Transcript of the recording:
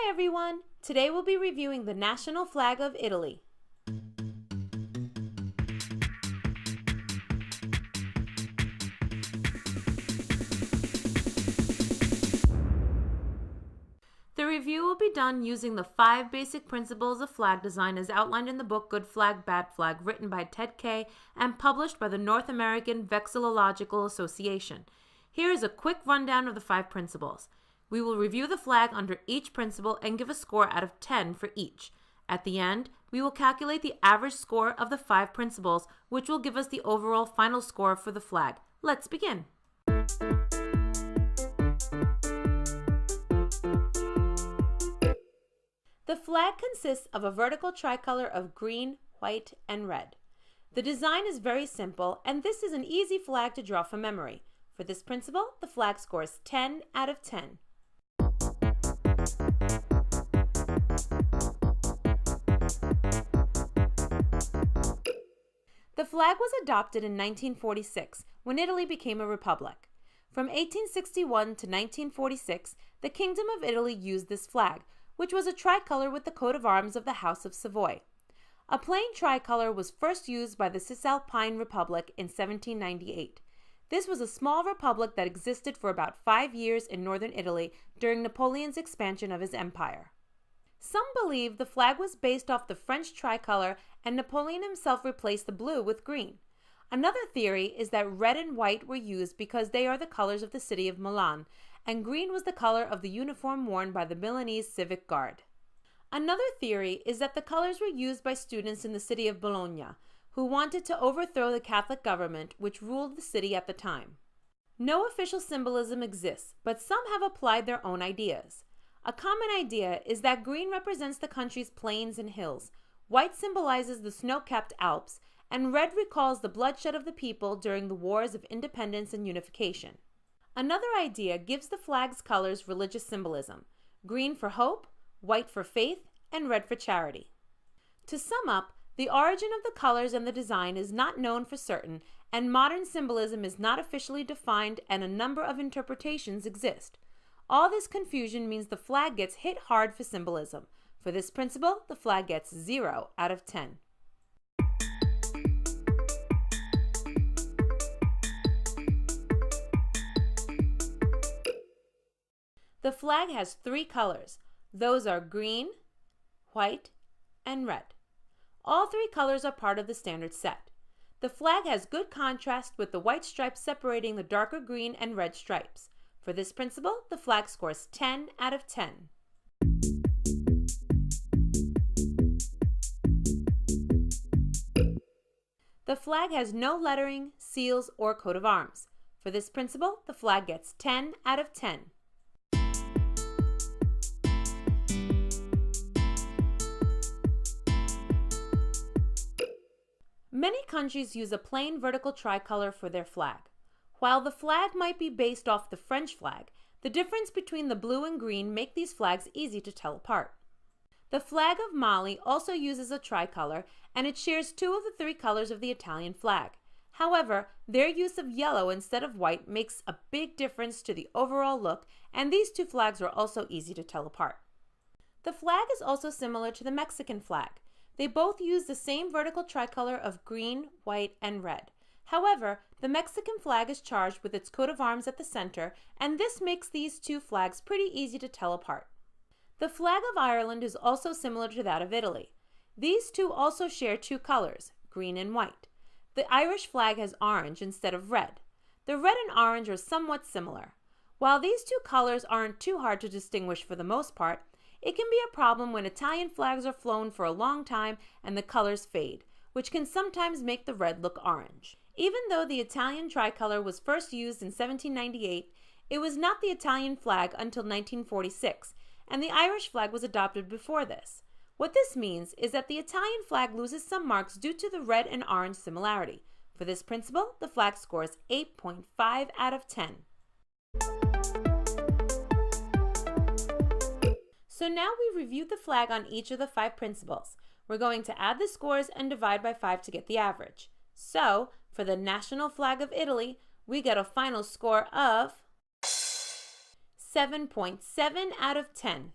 Hi everyone! Today we'll be reviewing the national flag of Italy. The review will be done using the 5 basic principles of flag design as outlined in the book Good Flag, Bad Flag, written by Ted Kay and published by the North American Vexillological Association. Here is a quick rundown of the 5 principles. We will review the flag under each principle and give a score out of 10 for each. At the end, we will calculate the average score of the 5 principles, which will give us the overall final score for the flag. Let's begin. The flag consists of a vertical tricolor of green, white, and red. The design is very simple, and this is an easy flag to draw from memory. For this principle, the flag scores 10 out of 10. The flag was adopted in 1946 when Italy became a republic. From 1861 to 1946, the Kingdom of Italy used this flag, which was a tricolor with the coat of arms of the House of Savoy. A plain tricolor was first used by the Cisalpine Republic in 1798. This was a small republic that existed for about 5 years in northern Italy during Napoleon's expansion of his empire. Some believe the flag was based off the French tricolor and Napoleon himself replaced the blue with green. Another theory is that red and white were used because they are the colors of the city of Milan, and green was the color of the uniform worn by the Milanese Civic Guard. Another theory is that the colors were used by students in the city of Bologna, who wanted to overthrow the Catholic government which ruled the city at the time. No official symbolism exists, but some have applied their own ideas. A common idea is that green represents the country's plains and hills, white symbolizes the snow-capped Alps, and red recalls the bloodshed of the people during the wars of independence and unification. Another idea gives the flag's colors religious symbolism: green for hope, white for faith, and red for charity. To sum up, the origin of the colors and the design is not known for certain, and modern symbolism is not officially defined, and a number of interpretations exist. All this confusion means the flag gets hit hard for symbolism. For this principle, the flag gets 0 out of 10. The flag has 3 colors. Those are green, white, and red. All 3 colors are part of the standard set. The flag has good contrast with the white stripes separating the darker green and red stripes. For this principle, the flag scores 10 out of 10. The flag has no lettering, seals, or coat of arms. For this principle, the flag gets 10 out of 10. Many countries use a plain vertical tricolor for their flag. While the flag might be based off the French flag, the difference between the blue and green make these flags easy to tell apart. The flag of Mali also uses a tricolor, and it shares 2 of the 3 colors of the Italian flag. However, their use of yellow instead of white makes a big difference to the overall look, and these 2 flags are also easy to tell apart. The flag is also similar to the Mexican flag. They both use the same vertical tricolor of green, white, and red. However, the Mexican flag is charged with its coat of arms at the center, and this makes these 2 flags pretty easy to tell apart. The flag of Ireland is also similar to that of Italy. These 2 also share 2 colors, green and white. The Irish flag has orange instead of red. The red and orange are somewhat similar. While these 2 colors aren't too hard to distinguish for the most part, it can be a problem when Italian flags are flown for a long time and the colors fade, which can sometimes make the red look orange. Even though the Italian tricolor was first used in 1798, it was not the Italian flag until 1946, and the Irish flag was adopted before this. What this means is that the Italian flag loses some marks due to the red and orange similarity. For this principle, the flag scores 8.5 out of 10. So now we've reviewed the flag on each of the 5 principles. We're going to add the scores and divide by 5 to get the average. So, for the national flag of Italy, we get a final score of 7.7 out of 10.